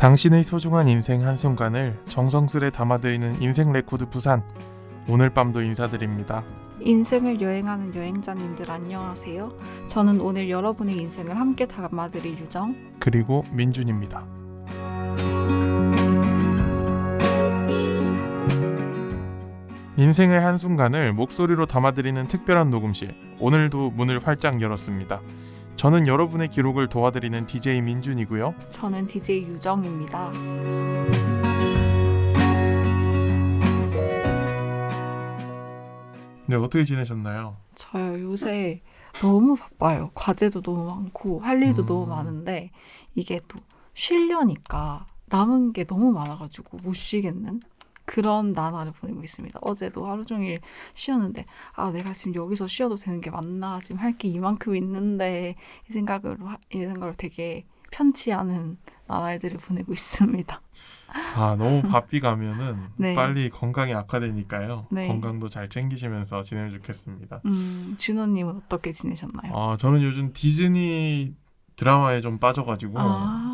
당신의 소중한 인생 한순간을 정성스레 담아드리는 인생 레코드 부산, 오늘 밤도 인사드립니다. 인생을 여행하는 여행자님들 안녕하세요. 저는 오늘 여러분의 인생을 함께 담아드릴 유정 그리고 민준입니다. 인생의 한순간을 목소리로 담아드리는 특별한 녹음실, 오늘도 문을 활짝 열었습니다. 저는 여러분의 기록을 도와드리는 DJ 민준이고요. 저는 DJ 유정입니다. 네, 어떻게 지내셨나요? 저요 요새 너무 바빠요. 과제도 너무 많고 할 일도 너무 많은데 이게 또 쉬려니까 남은 게 너무 많아가지고 못 쉬겠는 그런 나날을 보내고 있습니다. 어제도 하루 종일 쉬었는데 내가 지금 여기서 쉬어도 되는 게 맞나, 지금 할 게 이만큼 있는데 이 생각으로 되게 편치 않은 나날들을 보내고 있습니다. 너무 바삐 가면은 네. 빨리 건강이 악화되니까요. 네. 건강도 잘 챙기시면서 지내면 좋겠습니다. 준호님은 어떻게 지내셨나요? 저는 요즘 디즈니 드라마에 좀 빠져가지고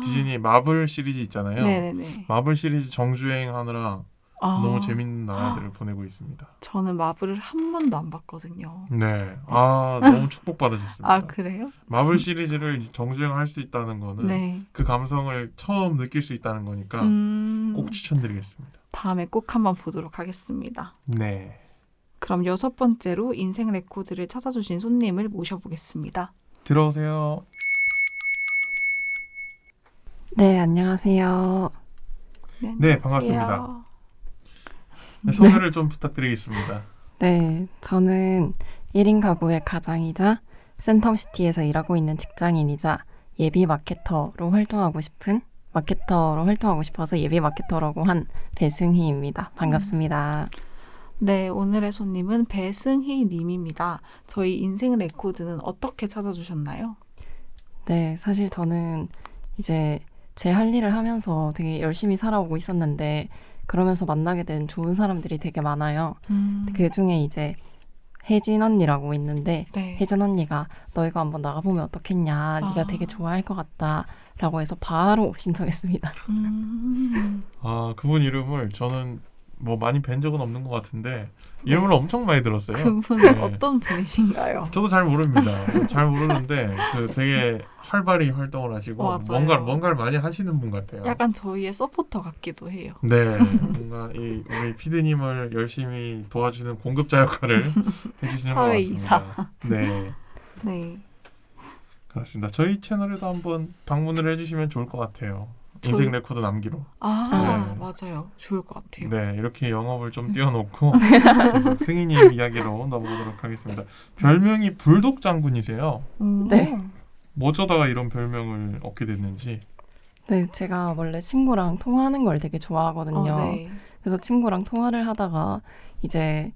디즈니 마블 시리즈 있잖아요. 네네네. 마블 시리즈 정주행 하느라 너무 재밌는 나날들을 보내고 있습니다. 저는 마블을 한 번도 안 봤거든요. 네, 너무 축복받으셨습니다. 그래요? 마블 시리즈를 정주행할 수 있다는 거는 네. 그 감성을 처음 느낄 수 있다는 거니까 꼭 추천드리겠습니다. 다음에 꼭 한번 보도록 하겠습니다. 네. 그럼 6번째로 인생 레코드를 찾아주신 손님을 모셔보겠습니다. 들어오세요. 네, 안녕하세요. 네, 반갑습니다. 소개를 좀 부탁드리겠습니다. 네, 저는 1인 가구의 가장이자 센텀시티에서 일하고 있는 직장인이자 예비 마케터로 활동하고 싶어서 예비 마케터라고 한 배승희입니다. 반갑습니다. 네, 오늘의 손님은 배승희 님입니다. 저희 인생 레코드는 어떻게 찾아주셨나요? 네, 사실 저는 이제 제 할 일을 하면서 되게 열심히 살아오고 있었는데 그러면서 만나게 된 좋은 사람들이 되게 많아요. 그 중에 이제 혜진 언니라고 있는데 네. 혜진 언니가 너희가 한번 나가보면 어떻겠냐, 네가 되게 좋아할 것 같다 라고 해서 바로 신청했습니다. 그분 이름을 저는 뭐 많이 뵌 적은 없는 것 같은데 이름을 엄청 많이 들었어요. 그분은 네. 어떤 분이신가요? 저도 잘 모릅니다. 잘 모르는데 되게 활발히 활동을 하시고 맞아요. 뭔가를 많이 하시는 분 같아요. 약간 저희의 서포터 같기도 해요. 네, 뭔가 우리 피디님을 열심히 도와주는 공급자 역할을 해주시는 것 사회이사. 같습니다. 네, 네. 그렇습니다. 저희 채널에도 한번 방문을 해주시면 좋을 것 같아요. 인생 레코드 남기로. 네. 맞아요. 좋을 것 같아요. 네, 이렇게 영업을 좀 띄워놓고 계속 승희님 이야기로 넘어가도록 하겠습니다. 별명이 불독 장군이세요. 네. 뭐 어쩌다가 이런 별명을 얻게 됐는지. 네, 제가 원래 친구랑 통화하는 걸 되게 좋아하거든요. 네. 그래서 친구랑 통화를 하다가 이제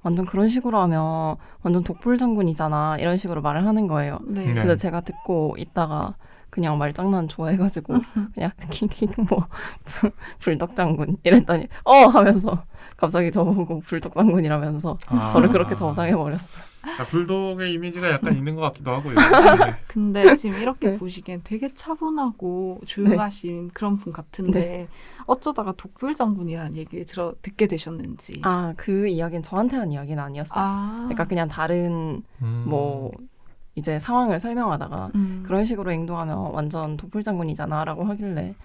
완전 그런 식으로 하면 완전 독불장군이잖아 이런 식으로 말을 하는 거예요. 네. 네. 그래서 제가 듣고 있다가 그냥 말장난 좋아해가지고 그냥 뭐 불독장군 이랬더니 하면서 갑자기 저보고 불독장군이라면서 저를 그렇게 저장해버렸어요. 불독의 이미지가 약간 있는 것 같기도 하고요. 네. 근데 지금 이렇게 네. 보시기엔 되게 차분하고 조용하신 그런 분 같은데 어쩌다가 독불장군이라는 얘기를 듣게 되셨는지. 그 이야기는 저한테 한 이야기는 아니었어요. 그러니까 그냥 다른 뭐 이제 상황을 설명하다가 그런 식으로 행동하면 완전 독불장군이잖아 라고 하길래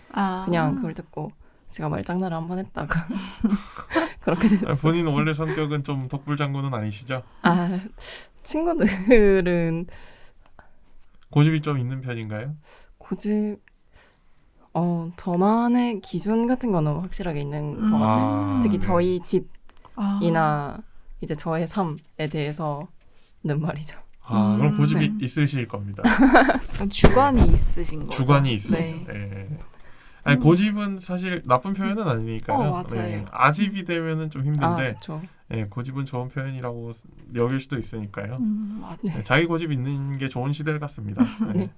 그냥 그걸 듣고 제가 말장난을 한번 했다가 그렇게 됐어요. 본인 원래 성격은 좀 독불장군은 아니시죠? 친구들은 고집이 좀 있는 편인가요? 고집 저만의 기준 같은 거는 확실하게 있는 것 같아요. 특히 네. 저희 집이나 이제 저의 삶에 대해서는 말이죠. 그럼 고집이 네. 있으실 겁니다. 주관이 있으신 거죠. 주관이 있으시죠. 네. 네. 아니, 고집은 사실 나쁜 표현은 아니니까요. 맞아요. 네. 아집이 되면은 좀 힘든데 그렇죠. 네, 고집은 좋은 표현이라고 여길 수도 있으니까요. 맞아요. 네, 자기 고집 있는 게 좋은 시대를 같습니다. 네. 네.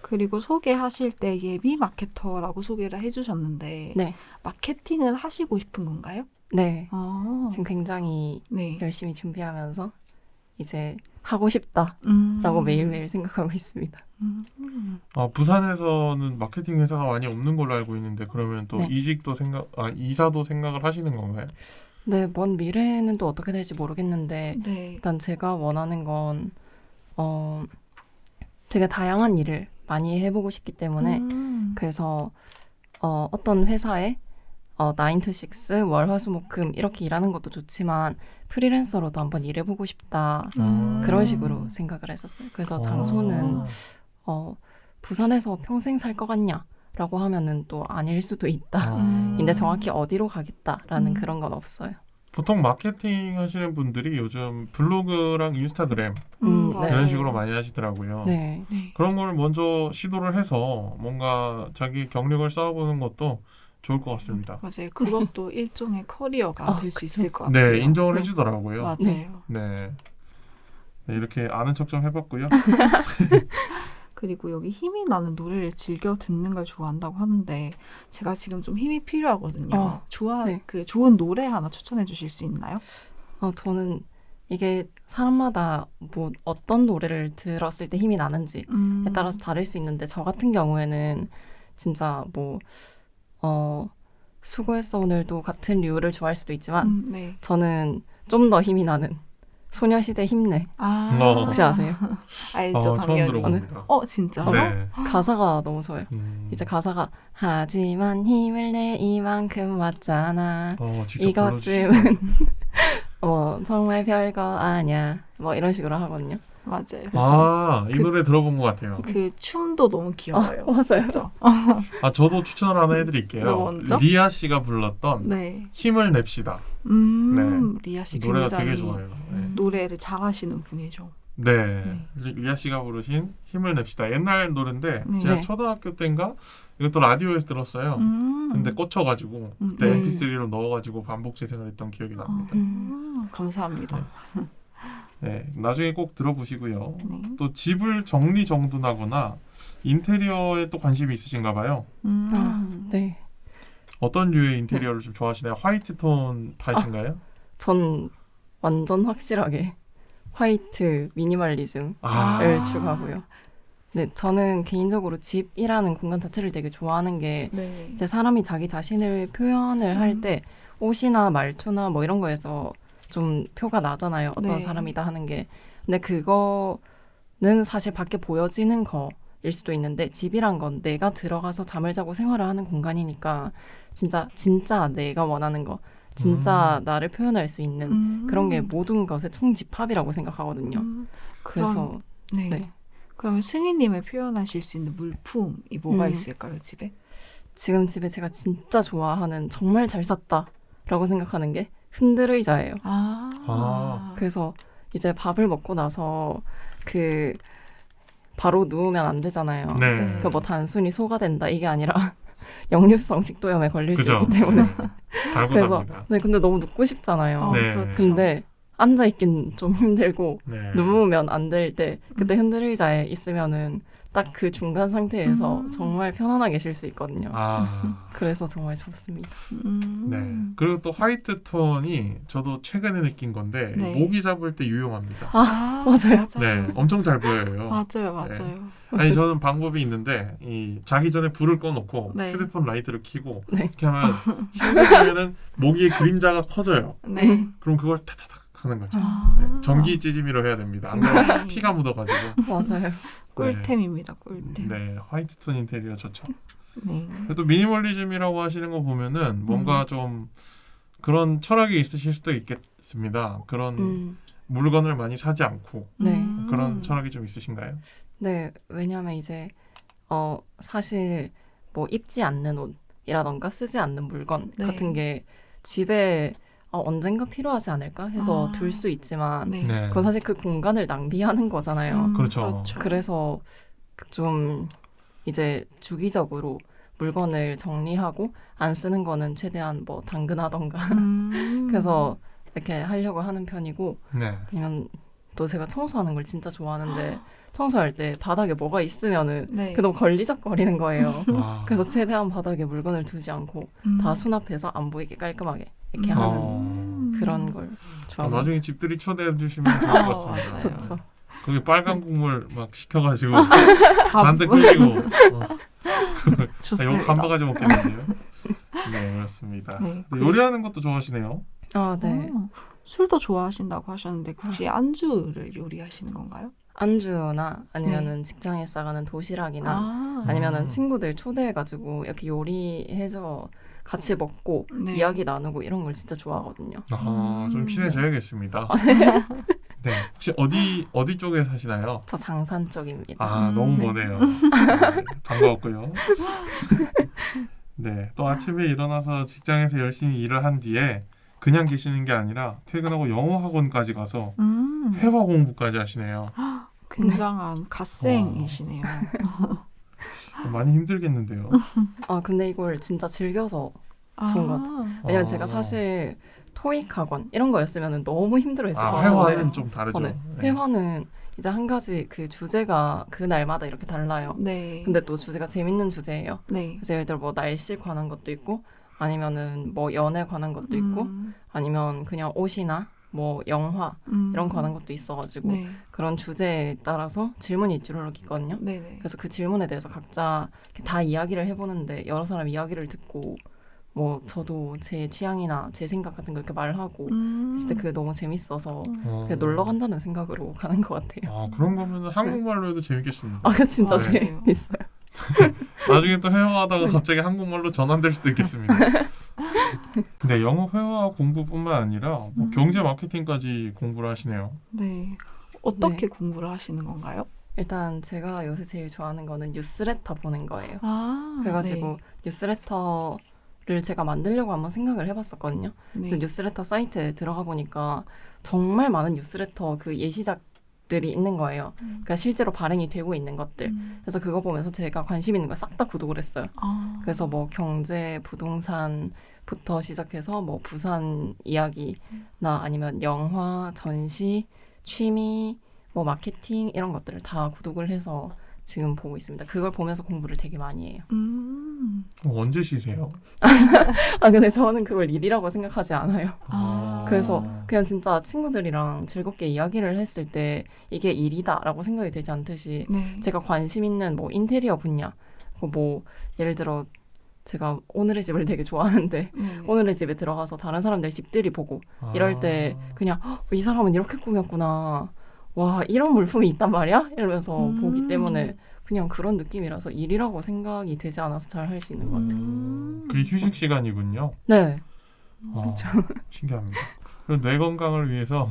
그리고 소개하실 때 예비 마케터라고 소개를 해주셨는데 네. 마케팅을 하시고 싶은 건가요? 네. 아, 지금 굉장히 네. 열심히 준비하면서 이제 하고 싶다라고 매일매일 생각하고 있습니다. 부산에서는 마케팅 회사가 많이 없는 걸로 알고 있는데 그러면 또 네. 이사도 생각을 하시는 건가요? 네, 먼 미래는 또 어떻게 될지 모르겠는데 네. 일단 제가 원하는 건 되게 다양한 일을 많이 해보고 싶기 때문에 그래서 어떤 회사에 9 to 6, 월, 화, 수, 목, 금 이렇게 일하는 것도 좋지만 프리랜서로도 한번 일해보고 싶다. 그런 식으로 생각을 했었어요. 그래서 장소는 부산에서 평생 살 것 같냐? 라고 하면은 또 아닐 수도 있다. 근데 정확히 어디로 가겠다라는 그런 건 없어요. 보통 마케팅 하시는 분들이 요즘 블로그랑 인스타그램 네. 이런 식으로 많이 하시더라고요. 네. 그런 걸 먼저 시도를 해서 뭔가 자기 경력을 쌓아보는 것도 좋을 것 같습니다. 맞아요. 그것도 일종의 커리어가 될 수 있을 것 같아요. 네, 인정을 해주더라고요. 맞아요. 네. 네, 이렇게 아는 척 좀 해봤고요. 그리고 여기 힘이 나는 노래를 즐겨 듣는 걸 좋아한다고 하는데 제가 지금 좀 힘이 필요하거든요. 네. 좋은 노래 하나 추천해 주실 수 있나요? 저는 이게 사람마다 뭐 어떤 노래를 들었을 때 힘이 나는지에 따라서 다를 수 있는데 저 같은 경우에는 진짜 뭐 수고했어 오늘도 같은 류를 좋아할 수도 있지만 네. 저는 좀 더 힘이 나는 소녀시대 힘내. 혹시 아세요? 알죠, 처음 당연히. 들어봅니다. 진짜요? 네. 가사가 너무 좋아요. 이제 가사가 하지만 힘을 내 이만큼 왔잖아. 직접 이것쯤은 정말 별거 아니야. 뭐 이런 식으로 하거든요. 맞아요. 이 노래 들어본 것 같아요. 그 춤도 너무 귀여워요. 맞아요. 그렇죠? 저도 추천을 하나 해드릴게요. 먼저? 리아 씨가 불렀던 네. 힘을 냅시다. 리아 씨 노래가 굉장히 되게 좋아요. 네. 노래를 잘하시는 분이죠. 네. 리아 씨가 부르신 힘을 냅시다. 옛날 노래인데 네. 제가 초등학교 때인가 이것도 라디오에서 들었어요. 근데 꽂혀가지고 그때 MP3로 넣어가지고 반복 재생을 했던 기억이 납니다. 감사합니다. 네, 나중에 꼭 들어보시고요. 네. 또 집을 정리정돈하거나 인테리어에 또 관심이 있으신가 봐요. 네. 어떤 류의 인테리어를 좀 좋아하시나요? 화이트 톤 파이신가요? 전 완전 확실하게 화이트 미니멀리즘을 추구하고요. 네, 저는 개인적으로 집이라는 공간 자체를 되게 좋아하는 게 네. 이제 사람이 자기 자신을 표현을 할 때 옷이나 말투나 뭐 이런 거에서 좀 표가 나잖아요. 어떤 네. 사람이다 하는 게. 근데 그거는 사실 밖에 보여지는 거일 수도 있는데 집이란 건 내가 들어가서 잠을 자고 생활을 하는 공간이니까 진짜 내가 원하는 거, 진짜 나를 표현할 수 있는 그런 게 모든 것의 총집합이라고 생각하거든요. 그래서 네. 그러면 승희님을 표현하실 수 있는 물품이 뭐가 있을까요, 집에? 지금 집에 제가 진짜 좋아하는 정말 잘 샀다라고 생각하는 게 흔들의자예요. 그래서 이제 밥을 먹고 나서 바로 누우면 안 되잖아요. 네. 뭐 단순히 소가 된다 이게 아니라 역류성 식도염에 걸릴 수 있기 때문에. 달고 그래서 삽니다. 네, 근데 너무 눕고 싶잖아요. 네. 그렇죠. 근데 앉아 있긴 좀 힘들고 네. 누우면 안 될 때 그때 흔들의자에 있으면은 딱 그 중간 상태에서 정말 편안하게 쉴 수 있거든요. 그래서 정말 좋습니다. 네. 그리고 또 화이트 톤이 저도 최근에 느낀 건데 모기 잡을 때 유용합니다. 맞아요. 네, 엄청 잘 보여요. 맞아요. 아니 저는 방법이 있는데 자기 전에 불을 꺼놓고 네. 휴대폰 라이트를 켜고 네. 이렇게 하면 흰색이면은 모기의 그림자가 커져요. 네. 그럼 그걸 타타닥 하는 거죠. 네. 전기 찌짐이로 해야 됩니다. 안 그러면 피가 묻어가지고. 맞아요. 꿀템입니다. 꿀템. 네, 화이트 톤 인테리어 좋죠. 네. 또 미니멀리즘이라고 하시는 거 보면은 뭔가 좀 그런 철학이 있으실 수도 있겠습니다. 그런 물건을 많이 사지 않고 네. 그런 철학이 좀 있으신가요? 네, 왜냐하면 이제 사실 뭐 입지 않는 옷이라던가 쓰지 않는 물건 네. 같은 게 집에 언젠가 필요하지 않을까 해서 둘 수 있지만 네. 네. 그건 사실 그 공간을 낭비하는 거잖아요. 그렇죠. 그래서 좀 이제 주기적으로 물건을 정리하고 안 쓰는 거는 최대한 뭐 당근하던가 그래서 이렇게 하려고 하는 편이고 네. 아니면 또 제가 청소하는 걸 진짜 좋아하는데 청소할 때 바닥에 뭐가 있으면은 네. 너무 걸리적거리는 거예요. 아. 그래서 최대한 바닥에 물건을 두지 않고 다 수납해서 안 보이게 깔끔하게 이렇게 하는 그런 걸 좋아합니다. 나중에 집들이 초대해 주시면 좋을 것 같습니다. 맞아요. 좋죠. 거기 빨간 국물 막 시켜가지고 잔뜩 흘리고 좋습니다. 이거 간바가지 먹겠는데요. 네, 그렇습니다. 네, 요리하는 것도 좋아하시네요. 아, 네. 술도 좋아하신다고 하셨는데 혹시 안주를 요리하시는 건가요? 안주나 아니면은 직장에 싸가는 도시락이나 아니면은 친구들 초대해가지고 이렇게 요리해서 같이 먹고 네. 이야기 나누고 이런 걸 진짜 좋아하거든요. 좀 친해져야겠습니다. 네, 혹시 어디 쪽에 사시나요? 저 장산 쪽입니다. 너무 네. 머네요. 네, 반가웠고요. 네, 또 아침에 일어나서 직장에서 열심히 일을 한 뒤에 그냥 계시는 게 아니라 퇴근하고 영어 학원까지 가서 회화 공부까지 하시네요. 굉장한 갓생이시네요. 많이 힘들겠는데요. 근데 이걸 진짜 즐겨서 좋은 것 같아요. 왜냐면 제가 사실 토익 학원 이런 거였으면 너무 힘들어했을 것 같은데 회화는 좀 다르죠. 네. 회화는 이제 한 가지 그 주제가 그 날마다 이렇게 달라요. 네. 근데 또 주제가 재밌는 주제예요. 네. 그래서 예를 들어 뭐 날씨 관한 것도 있고 아니면은 뭐 연애 관한 것도 있고 아니면 그냥 옷이나 뭐 영화 이런 관한 것도 있어가지고 네. 그런 주제에 따라서 질문이 주르륵 있거든요. 네네. 그래서 그 질문에 대해서 각자 다 이야기를 해보는데 여러 사람 이야기를 듣고 뭐 저도 제 취향이나 제 생각 같은 거 이렇게 말하고 했을 때 그게 너무 재밌어서 그냥 놀러 간다는 생각으로 가는 것 같아요. 그런 거면 한국말로 해도 재밌겠습니다. 진짜 네. 재밌어요. 나중에 또 회화하다가 갑자기 한국말로 전환될 수도 있겠습니다. 근데 영어 회화 공부뿐만 아니라 뭐 경제 마케팅까지 공부를 하시네요. 네. 어떻게 네. 공부를 하시는 건가요? 일단 제가 요새 제일 좋아하는 거는 뉴스레터 보는 거예요. 그래가지고 네. 뉴스레터를 제가 만들려고 한번 생각을 해봤었거든요. 네. 그래서 뉴스레터 사이트에 들어가 보니까 정말 많은 뉴스레터 그 예시작들이 있는 거예요. 그러니까 실제로 발행이 되고 있는 것들. 그래서 그거 보면서 제가 관심 있는 걸 싹 다 구독을 했어요. 그래서 뭐 경제, 부동산부터 시작해서 뭐 부산 이야기나 아니면 영화, 전시, 취미, 뭐 마케팅 이런 것들을 다 구독을 해서 지금 보고 있습니다. 그걸 보면서 공부를 되게 많이 해요. 언제 쉬세요? 근데 저는 그걸 일이라고 생각하지 않아요. 그래서 그냥 진짜 친구들이랑 즐겁게 이야기를 했을 때 이게 일이다라고 생각이 되지 않듯이 네. 제가 관심 있는 뭐 인테리어 분야, 뭐 예를 들어 제가 오늘의 집을 되게 좋아하는데 네. 오늘의 집에 들어가서 다른 사람들 집들이 보고 이럴 때 그냥 이 사람은 이렇게 꾸몄구나. 와, 이런 물품이 있단 말이야? 이러면서 보기 때문에 그냥 그런 느낌이라서 일이라고 생각이 되지 않아서 잘 할 수 있는 것 같아요. 그게 휴식 시간이군요. 네. 신기합니다. 그리고 뇌 건강을 위해서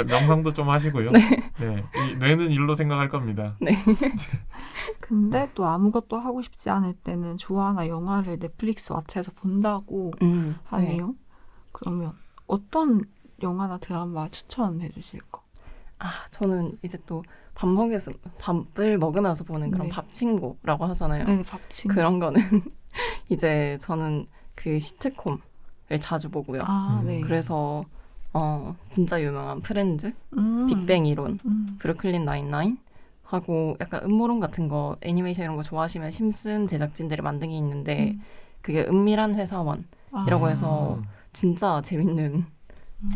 명상도 좀 하시고요. 네. 이 뇌는 일로 생각할 겁니다. 네. 근데 또 아무것도 하고 싶지 않을 때는 좋아하나 영화를 넷플릭스 왓챠에서 본다고 하네요. 네. 그러면 어떤 영화나 드라마 추천해 주실 거? 저는 이제 또 밥을 먹으면서 보는 그런 네. 밥친구라고 하잖아요. 네, 밥친구. 그런 거는 이제 저는 그 시트콤을 자주 보고요. 네. 그래서 진짜 유명한 프렌즈, 빅뱅 이론, 브루클린 나인나인 하고 약간 음모론 같은 거 애니메이션 이런 거 좋아하시면 심슨 제작진들이 만든 게 있는데 그게 은밀한 회사원이라고 해서 진짜 재밌는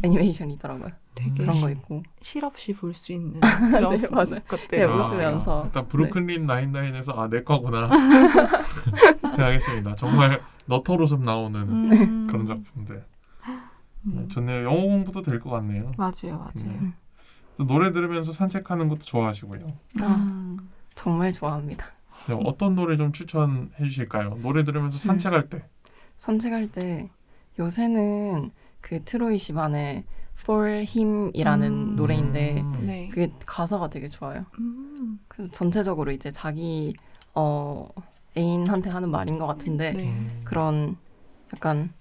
애니메이션이더라고요. 되게 그런 거 있고 실없이 볼 수 있는 그런 네, 맞아요. 것들. 네, 웃으면서. 일단 브루클린 나인나인에서 내 거구나 생각했습니다. 정말 너털웃음 나오는 그런 작품들. 좋네요. 영어 공부도 될 것 같네요. 맞아요. 네. 또 노래 들으면서 산책하는 것도 좋아하시고요. 정말 좋아합니다. 네, 어떤 노래 좀 추천해 주실까요? 노래 들으면서 산책할 때. 산책할 때 요새는 그 트로이 시반의 For Him이라는 노래인데 네. 그게 가사가 되게 좋아요. 그래서 전체적으로 이제 자기 애인한테 하는 말인 것 같은데 네. 그런 약간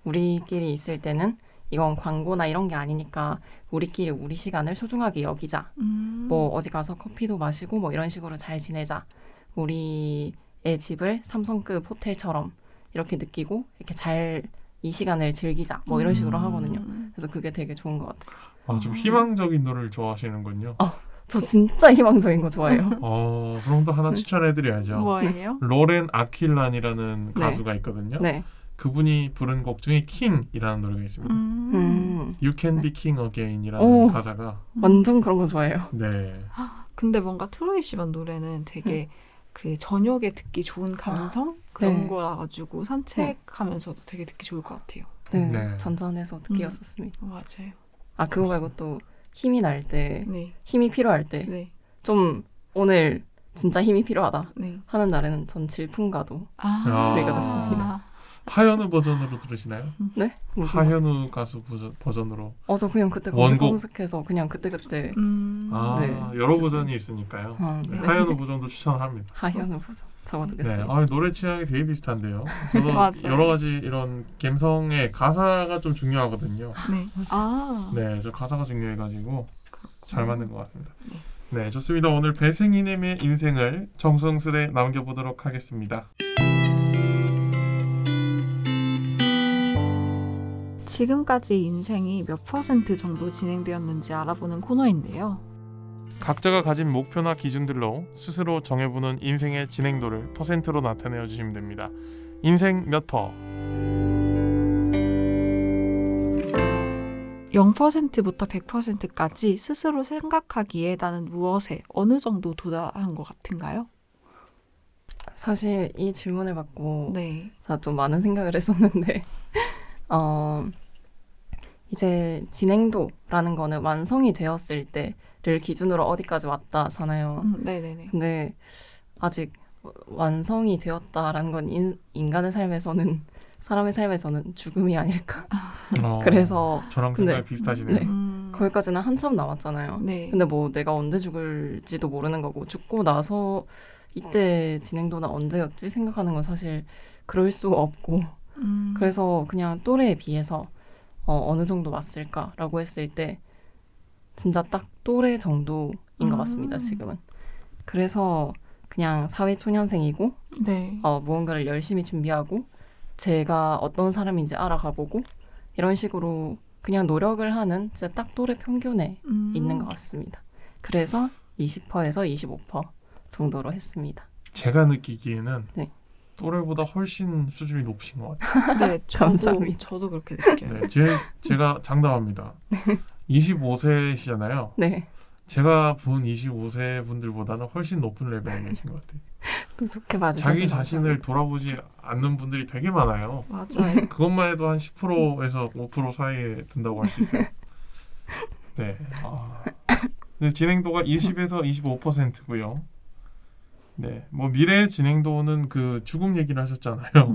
우리끼리 있을 때는 이건 광고나 이런 게 아니니까 우리끼리 우리 시간을 소중하게 여기자. 뭐 어디 가서 커피도 마시고 뭐 이런 식으로 잘 지내자. 우리의 집을 삼성급 호텔처럼 이렇게 느끼고 이렇게 잘 이 시간을 즐기자. 뭐 이런 식으로 하거든요. 그래서 그게 되게 좋은 것 같아요. 좀 희망적인 노래를 좋아하시는군요. 저 진짜 희망적인 거 좋아해요. 그럼 또 하나 추천해드려야죠. 뭐예요? 로렌 아킬란이라는 네. 가수가 있거든요. 네. 그분이 부른 곡 중에 킹이라는 노래가 있습니다. You Can Be King Again이라는 오. 가사가 완전 그런 거 좋아해요. 네. 근데 뭔가 트로이 시반 노래는 되게 그 저녁에 듣기 좋은 감성 그런 네. 거라 가지고 산책하면서도 되게 듣기 좋을 것 같아요. 네, 네. 잔잔해서 듣기가 좋습니다. 맞아요. 아 그거 말고 또 힘이 날 때, 네, 힘이 필요할 때 네, 좀 오늘 진짜 힘이 필요하다 네. 하는 날에는 전 질풍가도 저희가 듣습니다. 하현우 버전으로 들으시나요? 네? 무슨 말? 하현우 가수 버전으로. 저 그냥 그때 원곡? 검색해서 그냥 그때 네, 여러 버전이 있으니까요. 네, 네. 하현우 버전도 추천합니다. 하현우 버전 네, 적어두겠습니다. 노래 취향이 되게 비슷한데요. 저도 맞아요. 여러 가지 이런 감성의 가사가 좀 중요하거든요. 네. 네, 저 가사가 중요해가지고 잘 맞는 것 같습니다. 네, 좋습니다. 오늘 배승희님의 인생을 정성스레 남겨보도록 하겠습니다. 지금까지 인생이 몇 % 정도 진행되었는지 알아보는 코너인데요. 각자가 가진 목표나 기준들로 스스로 정해보는 인생의 진행도를 퍼센트로 나타내어 주시면 됩니다. 인생 몇 퍼? 0%부터 100%까지 스스로 생각하기에 나는 무엇에 어느 정도 도달한 것 같은가요? 사실 이 질문을 받고 네. 제가 좀 많은 생각을 했었는데 이제 진행도라는 거는 완성이 되었을 때를 기준으로 어디까지 왔다잖아요. 네네네. 근데 아직 완성이 되었다라는 건 인간의 삶에서는 사람의 삶에서는 죽음이 아닐까. 그래서 저랑 생각이 비슷하시네요. 네. 거기까지는 한참 남았잖아요. 네. 근데 뭐 내가 언제 죽을지도 모르는 거고 죽고 나서 이때 진행도나 언제였지 생각하는 건 사실 그럴 수 없고 그래서 그냥 또래에 비해서 어느 정도 왔을까라고 했을 때 진짜 딱 또래 정도인 것 같습니다. 지금은. 그래서 그냥 사회초년생이고 네. 무언가를 열심히 준비하고 제가 어떤 사람인지 알아가보고 이런 식으로 그냥 노력을 하는 진짜 딱 또래 평균에 있는 것 같습니다. 그래서 20%에서 25% 정도로 했습니다. 제가 느끼기에는 네. 또래보다 훨씬 수준이 높으신 것 같아요. 네, 감사합니다. 저도 그렇게 느껴요. 네, 제가 장담합니다. 25세시잖아요. 네. 제가 본 25세 분들보다는 훨씬 높은 레벨에 계신 것 같아요. 또 좋게 봐주셔서 자기 감사합니다. 자신을 돌아보지 않는 분들이 되게 많아요. 맞아요. 그것만 해도 한 10%에서 5% 사이에 든다고 할 수 있어요. 네. 근데 진행도가 20에서 25%고요. 네. 뭐 미래의 진행도는 그 죽음 얘기를 하셨잖아요.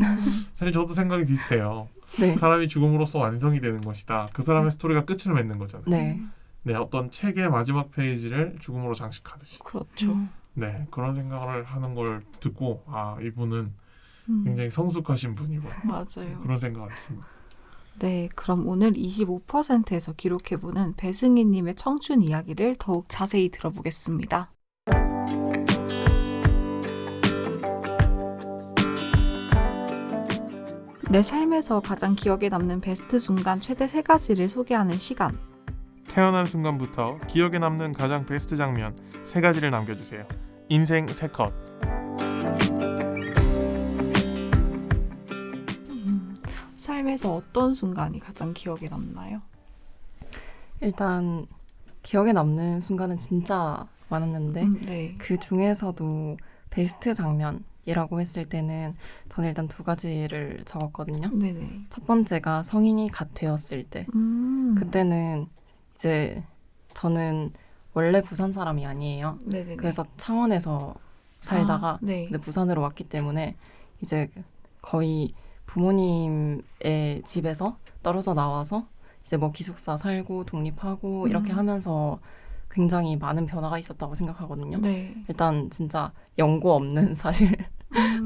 사실 저도 생각이 비슷해요. 네. 사람이 죽음으로써 완성이 되는 것이다. 그 사람의 스토리가 끝을 맺는 거잖아요. 네. 네, 어떤 책의 마지막 페이지를 죽음으로 장식하듯이. 그렇죠. 네, 그런 생각을 하는 걸 듣고 이분은 굉장히 성숙하신 분이고 맞아요. 그런 생각을 했습니다. 네, 그럼 오늘 25%에서 기록해보는 배승희님의 청춘 이야기를 더욱 자세히 들어보겠습니다. 내 삶에서 가장 기억에 남는 베스트 순간 최대 3가지를 소개하는 시간. 태어난 순간부터 기억에 남는 가장 베스트 장면 3가지를 남겨주세요. 인생 3컷. 삶에서 어떤 순간이 가장 기억에 남나요? 일단 기억에 남는 순간은 진짜 많았는데 네. 그 중에서도 베스트 장면이라고 했을 때는 저는 일단 2가지를 적었거든요. 네네. 첫 번째가 성인이 갓 되었을 때. 그때는 이제 저는 원래 부산 사람이 아니에요. 네네네. 그래서 창원에서 살다가 네. 근데 부산으로 왔기 때문에 이제 거의 부모님의 집에서 떨어져 나와서 이제 뭐 기숙사 살고 독립하고 이렇게 하면서 굉장히 많은 변화가 있었다고 생각하거든요. 네. 일단 진짜 연고 없는 사실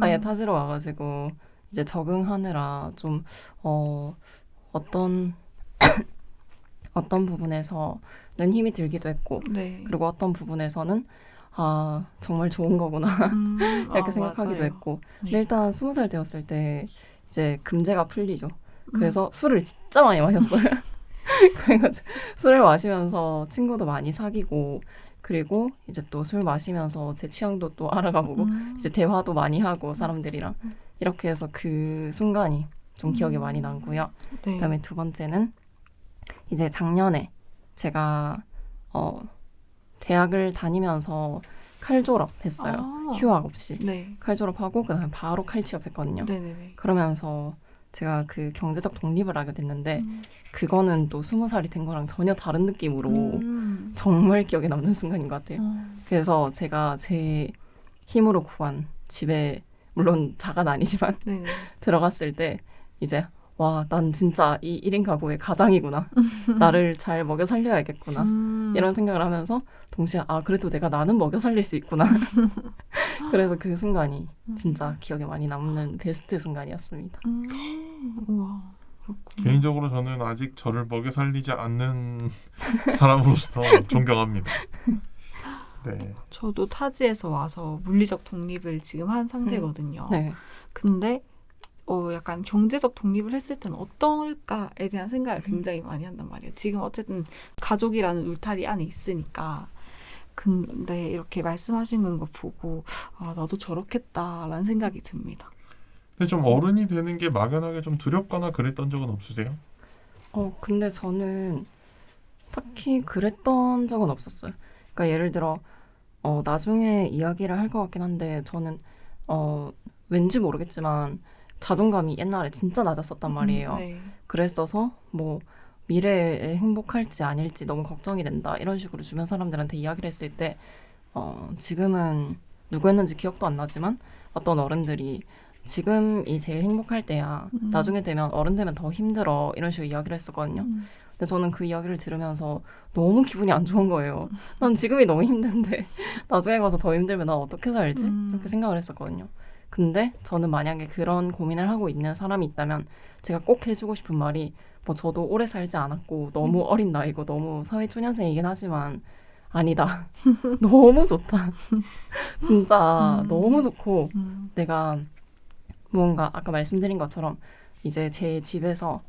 아예 타지로 와가지고 이제 적응하느라 좀 어떤 어떤 부분에서는 힘이 들기도 했고 네. 그리고 어떤 부분에서는 정말 좋은 거구나 이렇게 생각하기도 맞아요. 했고 네. 근데 일단 20살 되었을 때 이제 금제가 풀리죠. 그래서 술을 진짜 많이 마셨어요. 그래가지고 술을 마시면서 친구도 많이 사귀고 그리고 이제 또 술 마시면서 제 취향도 또 알아가보고 이제 대화도 많이 하고 사람들이랑 이렇게 해서 그 순간이 좀 기억에 많이 남고요. 네. 그다음에 두 번째는 이제 작년에 제가 대학을 다니면서 칼 졸업했어요. 휴학 없이. 네. 칼 졸업하고 그다음에 바로 칼 취업했거든요. 네네네. 그러면서 제가 그 경제적 독립을 하게 됐는데 그거는 또 20살이 된 거랑 전혀 다른 느낌으로 정말 기억에 남는 순간인 것 같아요. 그래서 제가 제 힘으로 구한 집에 물론 자가는 아니지만 네네. 들어갔을 때 이제 와, 난 진짜 이 1인 가구의 가장이구나. 나를 잘 먹여 살려야겠구나. 이런 생각을 하면서 동시에 그래도 내가 나는 먹여 살릴 수 있구나. 그래서 그 순간이 진짜 기억에 많이 남는 베스트 순간이었습니다. 우와. 그렇구나. 개인적으로 저는 아직 저를 먹여 살리지 않는 사람으로서 존경합니다. 네. 저도 타지에서 와서 물리적 독립을 지금 한 상태거든요. 네. 근데 약간 경제적 독립을 했을 때는 어떨까에 대한 생각을 굉장히 많이 한단 말이에요. 지금 어쨌든 가족이라는 울타리 안에 있으니까. 근데 이렇게 말씀하시는 거 보고 나도 저렇겠다라는 생각이 듭니다. 근데 좀 어른이 되는 게 막연하게 좀 두렵거나 그랬던 적은 없으세요? 근데 저는 딱히 그랬던 적은 없었어요. 그러니까 예를 들어 나중에 이야기를 할 것 같긴 한데 저는 왠지 모르겠지만 자존감이 옛날에 진짜 낮았었단 말이에요. 네. 그랬어서 뭐 미래에 행복할지 아닐지 너무 걱정이 된다 이런 식으로 주변 사람들한테 이야기를 했을 때 지금은 누구였는지 기억도 안 나지만 어떤 어른들이 지금이 제일 행복할 때야. 나중에 되면 어른 되면 더 힘들어 이런 식으로 이야기를 했었거든요. 근데 저는 그 이야기를 들으면서 너무 기분이 안 좋은 거예요. 난 지금이 너무 힘든데 나중에 가서 더 힘들면 나 어떻게 살지? 이렇게 생각을 했었거든요. 근데 저는 만약에 그런 고민을 하고 있는 사람이 있다면 제가 꼭 해주고 싶은 말이 뭐 저도 오래 살지 않았고 너무 어린 나이고 너무 사회초년생이긴 하지만 아니다. 너무 좋다. 진짜 너무 좋고 내가 무언가 아까 말씀드린 것처럼 이제 제 집에서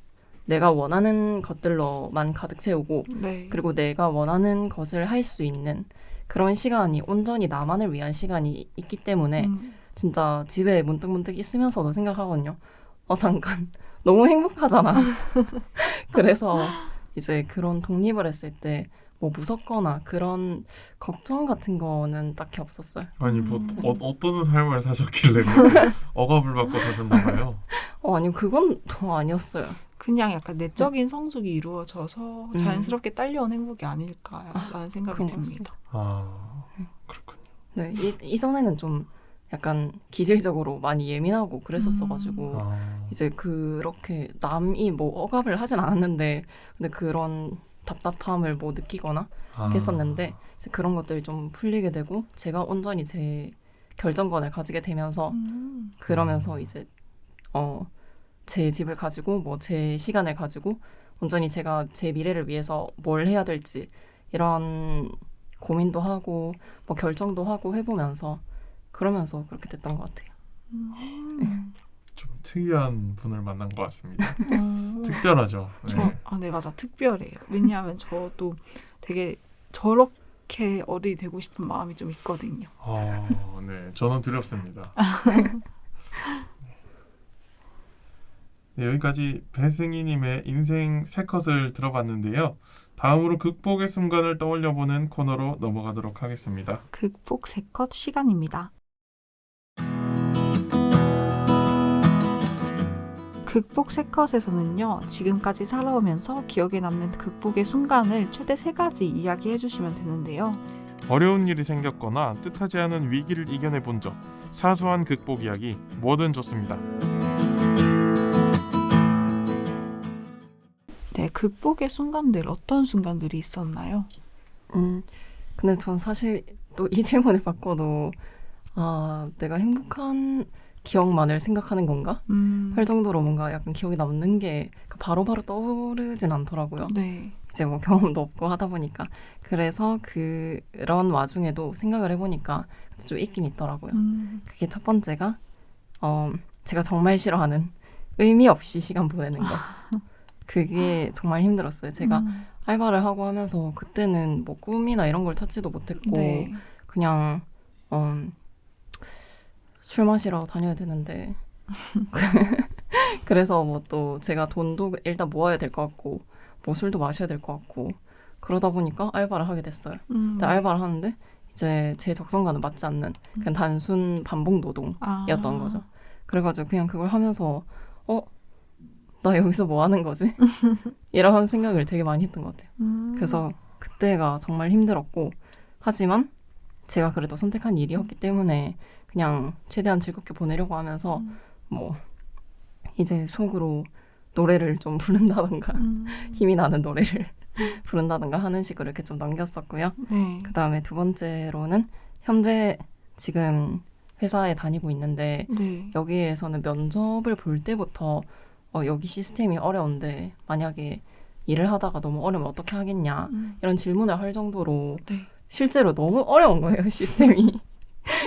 내가 원하는 것들로만 가득 채우고 네. 그리고 내가 원하는 것을 할 수 있는 그런 시간이 온전히 나만을 위한 시간이 있기 때문에 진짜 집에 문득문득 있으면서도 생각하거든요. 잠깐 너무 행복하잖아. 그래서 이제 그런 독립을 했을 때 뭐 무섭거나 그런 걱정 같은 거는 딱히 없었어요. 아니 어떤 삶을 사셨길래 억압을 받고 사셨나 봐요. 아니요, 그건 더 아니었어요. 그냥 약간 내적인 성숙이 이루어져서 자연스럽게 딸려온 행복이 아닐까라는 생각이 듭니다. 그렇군요. 네, 이전에는 좀 약간 기질적으로 많이 예민하고 그랬었어가지고 이제 그렇게 남이 뭐 억압을 하진 않았는데 근데 그런 답답함을 뭐 느끼거나 했었는데 이제 그런 것들이 좀 풀리게 되고 제가 온전히 제 결정권을 가지게 되면서 그러면서 이제 제 집을 가지고 뭐 제 시간을 가지고 온전히 제가 제 미래를 위해서 뭘 해야 될지 이런 고민도 하고 뭐 결정도 하고 해보면서 그러면서 그렇게 됐던 것 같아요. 좀 특이한 분을 만난 것 같습니다. 특별하죠. 네. 네, 맞아. 특별해요. 왜냐하면 저도 되게 저렇게 어른이 되고 싶은 마음이 좀 있거든요. 네. 저는 두렵습니다. 네, 여기까지 배승희님의 인생 3컷을 들어봤는데요. 다음으로 극복의 순간을 떠올려보는 코너로 넘어가도록 하겠습니다. 극복 3컷 시간입니다. 극복 3컷에서는요. 지금까지 살아오면서 기억에 남는 극복의 순간을 최대 3가지 이야기해 주시면 되는데요. 어려운 일이 생겼거나 뜻하지 않은 위기를 이겨내본 적, 사소한 극복 이야기 뭐든 좋습니다. 네, 극복의 순간들 어떤 순간들이 있었나요? 근데 전 사실 또 이 질문을 받고도 내가 행복한 기억만을 생각하는 건가? 할 정도로 뭔가 약간 기억에 남는 게 바로바로 떠오르진 않더라고요. 네. 이제 뭐 경험도 없고 하다 보니까 그래서 그런 와중에도 생각을 해보니까 좀 있긴 있더라고요. 그게 첫 번째가 제가 정말 싫어하는 의미 없이 시간 보내는 거. 그게 정말 힘들었어요. 제가 알바를 하고 하면서 그때는 뭐 꿈이나 이런 걸 찾지도 못했고 네. 그냥 술 마시러 다녀야 되는데 그래서 뭐 또 제가 돈도 일단 모아야 될 것 같고 뭐 술도 마셔야 될 것 같고 그러다 보니까 알바를 하게 됐어요. 근데 알바를 하는데 이제 제 적성과는 맞지 않는 그냥 단순 반복 노동이었던 거죠. 그래가지고 그냥 그걸 하면서 나 여기서 뭐 하는 거지? 이런 생각을 되게 많이 했던 것 같아요. 그래서 그때가 정말 힘들었고 하지만 제가 그래도 선택한 일이었기 때문에 그냥 최대한 즐겁게 보내려고 하면서 뭐 이제 속으로 노래를 좀 부른다던가 힘이 나는 노래를 부른다던가 하는 식으로 이렇게 좀 넘겼었고요. 네. 그 다음에 두 번째로는 현재 지금 회사에 다니고 있는데 네. 여기에서는 면접을 볼 때부터 여기 시스템이 어려운데 만약에 일을 하다가 너무 어려우면 어떻게 하겠냐 이런 질문을 할 정도로 네. 실제로 너무 어려운 거예요, 시스템이.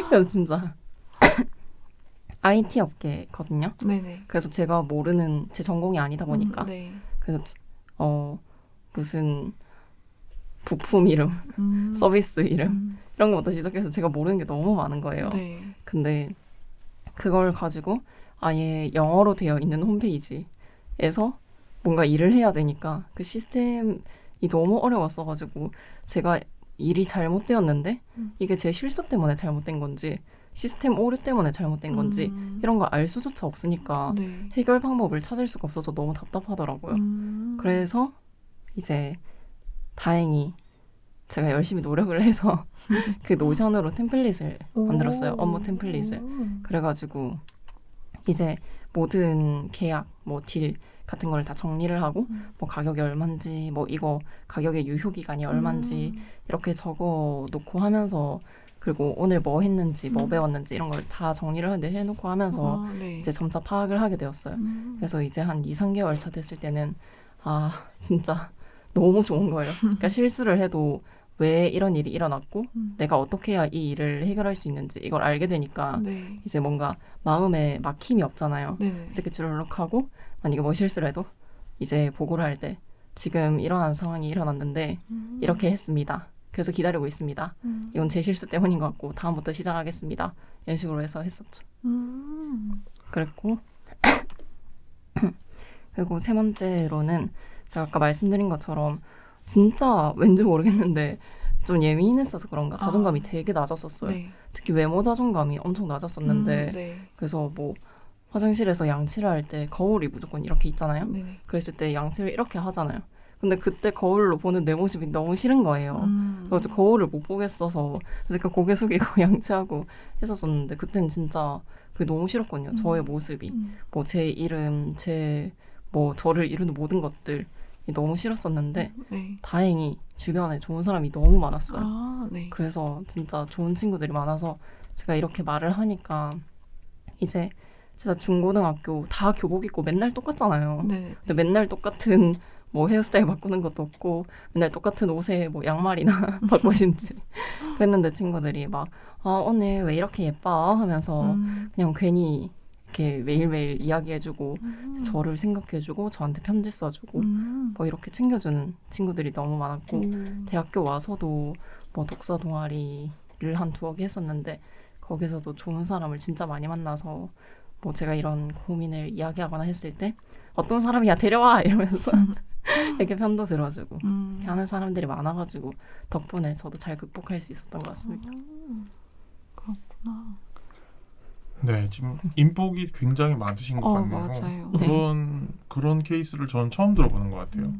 그래서 진짜 IT 업계거든요. 네네. 그래서 제가 모르는 제 전공이 아니다 보니까 네. 그래서 무슨 부품 이름, 서비스 이름 이런 것부터 시작해서 제가 모르는 게 너무 많은 거예요. 네. 근데 그걸 가지고 아예 영어로 되어 있는 홈페이지에서 뭔가 일을 해야 되니까 그 시스템이 너무 어려웠어가지고 제가 일이 잘못되었는데 이게 제 실수 때문에 잘못된 건지 시스템 오류 때문에 잘못된 건지 이런 걸 알 수조차 없으니까 네. 해결 방법을 찾을 수가 없어서 너무 답답하더라고요. 그래서 이제 다행히 제가 열심히 노력을 해서 그 노션으로 템플릿을 만들었어요. 업무 템플릿을. 그래가지고 이제 모든 계약, 뭐 딜 같은 걸 다 정리를 하고 뭐 가격이 얼만지, 뭐 이거 가격의 유효 기간이 얼만지 이렇게 적어 놓고 하면서 그리고 오늘 뭐 했는지, 뭐 배웠는지 이런 걸 다 정리를 해놓고 하면서 네. 이제 점차 파악을 하게 되었어요. 그래서 이제 한 2, 3개월 차 됐을 때는 진짜 너무 좋은 거예요. 그러니까 실수를 해도 왜 이런 일이 일어났고 내가 어떻게 해야 이 일을 해결할 수 있는지 이걸 알게 되니까 네. 이제 뭔가 마음에 막힘이 없잖아요. 네. 그래서 이렇게 주르륵하고 만약에 뭐 실수를 해도 이제 보고를 할 때 지금 이러한 상황이 일어났는데 이렇게 했습니다. 그래서 기다리고 있습니다. 이건 제 실수 때문인 것 같고 다음부터 시작하겠습니다. 이런 식으로 해서 했었죠. 그랬고 그리고 세 번째로는 제가 아까 말씀드린 것처럼 진짜 왠지 모르겠는데 좀 예민했어서 그런가 자존감이 되게 낮았었어요. 네. 특히 외모 자존감이 엄청 낮았었는데 네. 그래서 뭐 화장실에서 양치를 할 때 거울이 무조건 이렇게 있잖아요. 네. 그랬을 때 양치를 이렇게 하잖아요. 근데 그때 거울로 보는 내 모습이 너무 싫은 거예요. 그래서 거울을 못 보겠어서 그래서 고개 숙이고 양치하고 했었었는데 그때는 진짜 그게 너무 싫었거든요. 저의 모습이. 뭐 제 이름, 뭐 저를 이루는 모든 것들이 너무 싫었었는데 네. 다행히 주변에 좋은 사람이 너무 많았어요. 네. 그래서 진짜 좋은 친구들이 많아서 제가 이렇게 말을 하니까 이제 진짜 중고등학교 다 교복 입고 맨날 똑같잖아요. 네. 근데 맨날 똑같은 뭐 헤어스타일 바꾸는 것도 없고 맨날 똑같은 옷에 뭐 양말이나 바꾸신지 그랬는데 친구들이 막 오늘 왜 이렇게 예뻐 하면서 그냥 괜히 이렇게 매일매일 이야기해주고 저를 생각해주고 저한테 편지 써주고 뭐 이렇게 챙겨주는 친구들이 너무 많았고 대학교 와서도 뭐 독서 동아리를 한 2억 했었는데 거기서도 좋은 사람을 진짜 많이 만나서 뭐 제가 이런 고민을 이야기하거나 했을 때 어떤 사람이야 데려와 이러면서 이렇게 편도 들어주고 이렇게 하는 사람들이 많아가지고 덕분에 저도 잘 극복할 수 있었던 것 같습니다. 그렇구나. 네, 지금 인복이 굉장히 많으신 것 같네요. 맞아요. 그런 케이스를 저는 처음 들어보는 것 같아요.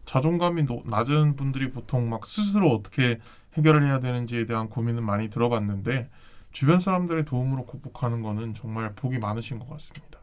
자존감이 낮은 분들이 보통 막 스스로 어떻게 해결을 해야 되는지에 대한 고민은 많이 들어봤는데 주변 사람들의 도움으로 극복하는 거는 정말 복이 많으신 것 같습니다.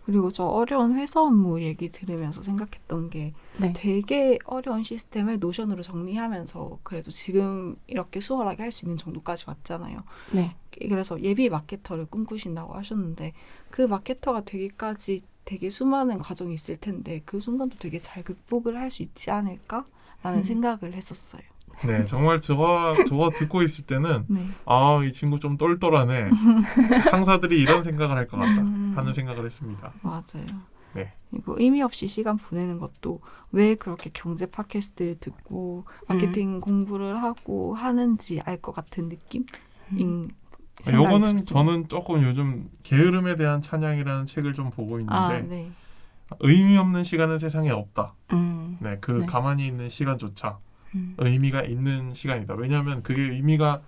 그리고 저 어려운 회사 업무 얘기 들으면서 생각했던 게 네. 되게 어려운 시스템을 노션으로 정리하면서 그래도 지금 이렇게 수월하게 할 수 있는 정도까지 왔잖아요. 네. 그래서 예비 마케터를 꿈꾸신다고 하셨는데 그 마케터가 되기까지 되게 수많은 과정이 있을 텐데 그 순간도 되게 잘 극복을 할 수 있지 않을까라는 생각을 했었어요. 네, 정말 저거 듣고 있을 때는 네. 이 친구 좀 똘똘하네. 상사들이 이런 생각을 할 것 같다 하는 생각을 했습니다. 맞아요. 네. 그리고 의미 없이 시간 보내는 것도 왜 그렇게 경제 팟캐스트를 듣고 마케팅 공부를 하고 하는지 알 것 같은 느낌인 요거는 저는 조금 요즘 게으름에 대한 찬양이라는 책을 좀 보고 있는데 네. 의미 없는 시간은 세상에 없다. 네. 가만히 있는 시간조차 의미가 있는 시간이다. 왜냐하면 그게 의미가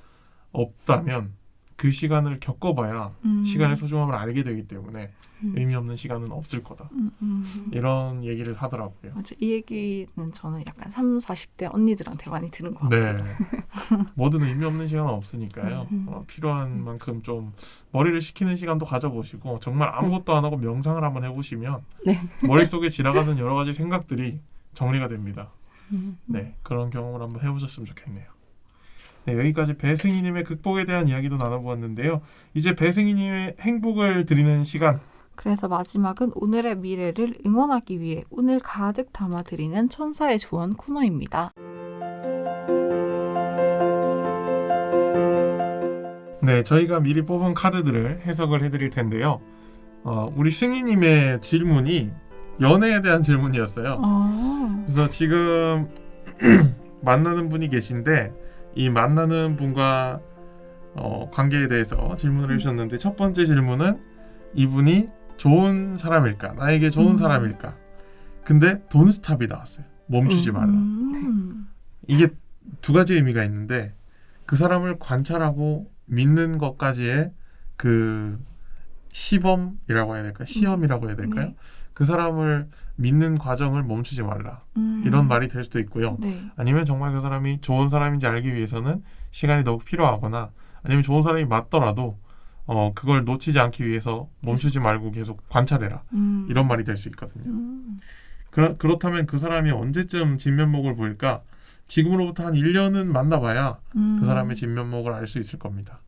없다면 그 시간을 겪어봐야 시간의 소중함을 알게 되기 때문에 의미 없는 시간은 없을 거다. 이런 얘기를 하더라고요. 맞아. 이 얘기는 저는 약간 30, 40대 언니들한테 많이 들은 것 같아요. 네. 뭐든 의미 없는 시간은 없으니까요. 필요한 만큼 좀 머리를 식히는 시간도 가져보시고 정말 아무것도 안 하고 명상을 한번 해보시면 머릿속에 지나가는 여러 가지 생각들이 정리가 됩니다. 네, 그런 경험을 한번 해보셨으면 좋겠네요. 네, 여기까지 배승희님의 극복에 대한 이야기도 나눠보았는데요. 이제 배승희님의 행복을 드리는 시간. 그래서 마지막은 오늘의 미래를 응원하기 위해 운을 가득 담아드리는 천사의 조언 코너입니다. 네, 저희가 미리 뽑은 카드들을 해석을 해드릴 텐데요. 우리 승희님의 질문이 연애에 대한 질문이었어요. 그래서 지금 만나는 분이 계신데 이 만나는 분과 관계에 대해서 질문을 해주셨는데 첫 번째 질문은 이분이 좋은 사람일까? 나에게 좋은 사람일까? 근데 돈스탑이 나왔어요. 멈추지 말라. 이게 두 가지 의미가 있는데 그 사람을 관찰하고 믿는 것까지의 그 시범이라고 해야 될까요? 시험이라고 해야 될까요? 그 사람을 믿는 과정을 멈추지 말라. 이런 말이 될 수도 있고요. 아니면 정말 그 사람이 좋은 사람인지 알기 위해서는 시간이 너무 필요하거나 아니면 좋은 사람이 맞더라도 그걸 놓치지 않기 위해서 멈추지 말고 계속 관찰해라. 이런 말이 될 수 있거든요. 그렇다면 그 사람이 언제쯤 진면목을 보일까? 지금으로부터 한 1년은 만나봐야 그 사람의 진면목을 알 수 있을 겁니다.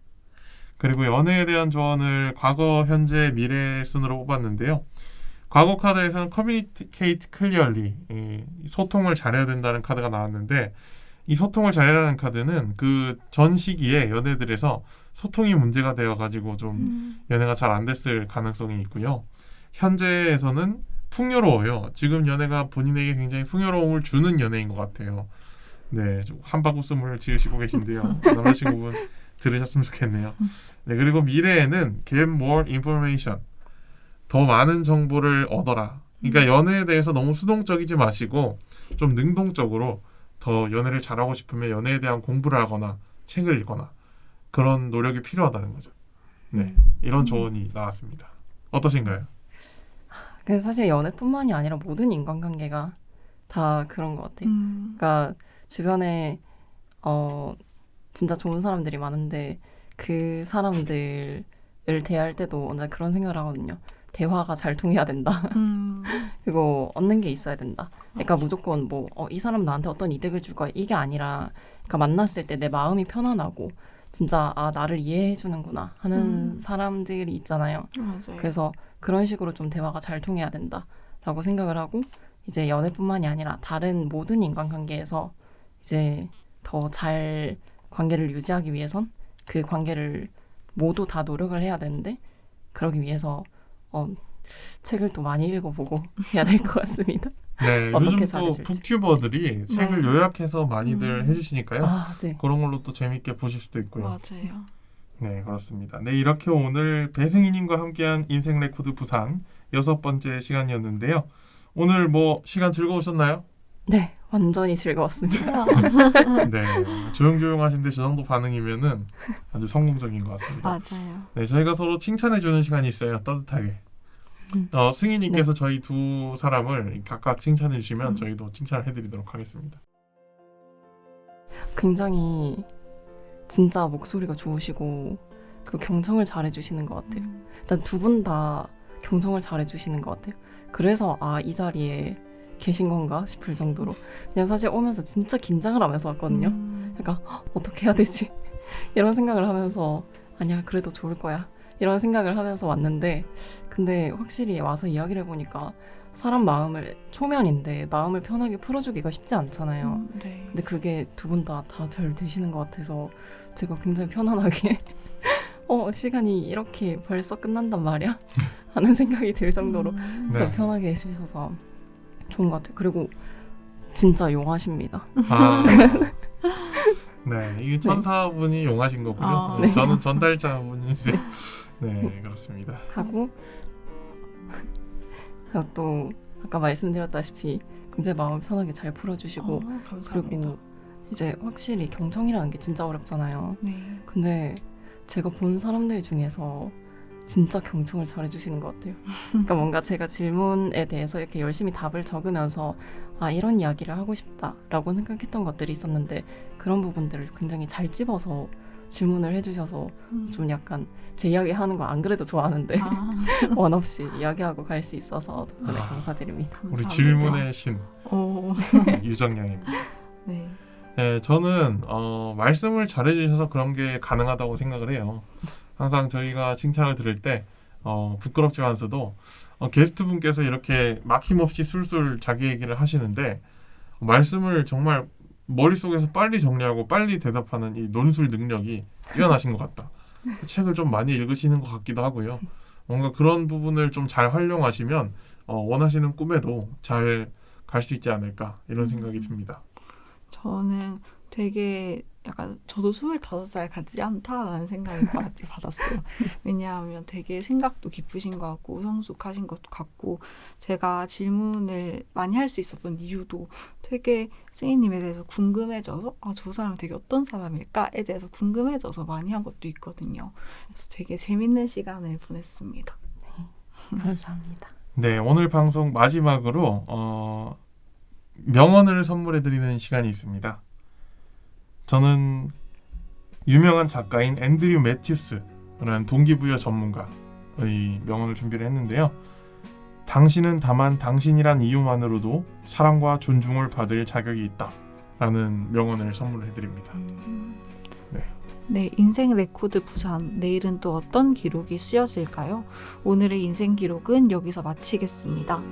그리고 연애에 대한 조언을 과거, 현재, 미래 순으로 뽑았는데요. 과거 카드에서는 communicate clearly, 소통을 잘해야 된다는 카드가 나왔는데 이 소통을 잘해라는 카드는 그 전 시기에 연애들에서 소통이 문제가 되어가지고 좀 연애가 잘 안 됐을 가능성이 있고요. 현재에서는 풍요로워요. 지금 연애가 본인에게 굉장히 풍요로움을 주는 연애인 것 같아요. 네, 좀 한바구음을 지으시고 계신데요. 남자친구분 들으셨으면 좋겠네요. 네, 그리고 미래에는 get more information, 더 많은 정보를 얻어라. 그러니까 연애에 대해서 너무 수동적이지 마시고 좀 능동적으로 더 연애를 잘하고 싶으면 연애에 대한 공부를 하거나 책을 읽거나 그런 노력이 필요하다는 거죠. 네, 이런 조언이 나왔습니다. 어떠신가요? 근데 사실 연애뿐만이 아니라 모든 인간관계가 다 그런 것 같아요. 그러니까 주변에 진짜 좋은 사람들이 많은데 그 사람들을 대할 때도 언제 그런 생각을 하거든요. 대화가 잘 통해야 된다. 그리고 얻는 게 있어야 된다. 그러니까 무조건 이 사람 나한테 어떤 이득을 줄 거야 이게 아니라, 그러니까 만났을 때 내 마음이 편안하고 진짜 나를 이해해 주는구나 하는 사람들이 있잖아요. 맞아요. 그래서 그런 식으로 좀 대화가 잘 통해야 된다라고 생각을 하고, 이제 연애뿐만이 아니라 다른 모든 인간관계에서 이제 더 잘 관계를 유지하기 위해선 그 관계를 모두 다 노력을 해야 되는데, 그러기 위해서 책을 또 많이 읽어보고 해야 될 것 같습니다. 네, 요즘 또 북튜버들이 책을 요약해서 많이들 해주시니까요. 네. 그런 걸로 또 재밌게 보실 수도 있고요. 맞아요. 네, 그렇습니다. 네, 이렇게 오늘 배승희님과 함께한 인생 레코드 부산 6번째 시간이었는데요. 오늘 시간 즐거우셨나요? 네, 완전히 즐거웠습니다. 네, 조용조용하신데 저 정도 반응이면은 아주 성공적인 것 같습니다. 맞아요. 네, 저희가 서로 칭찬해주는 시간이 있어요. 따뜻하게. 승희님께서 저희 두 사람을 각각 칭찬해 주시면 저희도 칭찬을 해드리도록 하겠습니다. 굉장히 진짜 목소리가 좋으시고 그 경청을 잘해주시는 것 같아요. 일단 두 분 다 경청을 잘해주시는 것 같아요. 그래서 이 자리에 계신 건가 싶을 정도로, 그냥 사실 오면서 진짜 긴장을 하면서 왔거든요. 그러니까 어떻게 해야 되지? 이런 생각을 하면서 아니야 그래도 좋을 거야 이런 생각을 하면서 왔는데, 근데 확실히 와서 이야기를 해보니까 사람 마음을, 초면인데 마음을 편하게 풀어주기가 쉽지 않잖아요. 네. 근데 그게 두 분 다 잘 되시는 것 같아서 제가 굉장히 편안하게 시간이 이렇게 벌써 끝난단 말이야? 하는 생각이 들 정도로 네. 편하게 해주셔서 좋은 것 같아요. 그리고 진짜 용하십니다. 네, 이게 천사분이 용하신 거고요. 네. 저는 전달자분이 이제 네, 그렇습니다. 하고 또 아까 말씀드렸다시피 굉장히 마음 편하게 잘 풀어주시고 감사합니다. 그리고 이제 확실히 경청이라는 게 진짜 어렵잖아요. 네. 근데 제가 본 사람들 중에서 진짜 경청을 잘해주시는 것 같아요. 그러니까 뭔가 제가 질문에 대해서 이렇게 열심히 답을 적으면서 아 이런 이야기를 하고 싶다라고 생각했던 것들이 있었는데 그런 부분들을 굉장히 잘 집어서 질문을 해주셔서 좀 약간 제 이야기 하는 거 안 그래도 좋아하는데 원 없이 이야기하고 갈 수 있어서 덕분에 감사드립니다. 우리 감사합니다. 질문의 신 오. 유정양입니다. 네. 네, 저는 말씀을 잘해주셔서 그런 게 가능하다고 생각을 해요. 항상 저희가 칭찬을 들을 때 부끄럽지만서도 게스트분께서 이렇게 막힘없이 술술 자기 얘기를 하시는데 말씀을 정말 머릿속에서 빨리 정리하고 빨리 대답하는 이 논술 능력이 뛰어나신 것 같다. 책을 좀 많이 읽으시는 것 같기도 하고요. 뭔가 그런 부분을 좀 잘 활용하시면 원하시는 꿈에도 잘 갈 수 있지 않을까 이런 생각이 듭니다. 저는 되게 약간 저도 25살 같지 않다라는 생각을 받았어요. 왜냐하면 되게 생각도 깊으신 것 같고 성숙하신 것도 같고 제가 질문을 많이 할 수 있었던 이유도 되게 스님님에 대해서 궁금해져서 저 사람이 되게 어떤 사람일까에 대해서 궁금해져서 많이 한 것도 있거든요. 그래서 되게 재밌는 시간을 보냈습니다. 감사합니다. 네, 오늘 방송 마지막으로 명언을 선물해드리는 시간이 있습니다. 저는 유명한 작가인 앤드류 매튜스라는 동기부여 전문가의 명언을 준비를 했는데요. 당신은 다만 당신이란 이유만으로도 사랑과 존중을 받을 자격이 있다 라는 명언을 선물해드립니다. 네, 인생 레코드 부산. 내일은 또 어떤 기록이 쓰여질까요? 오늘의 인생 기록은 여기서 마치겠습니다.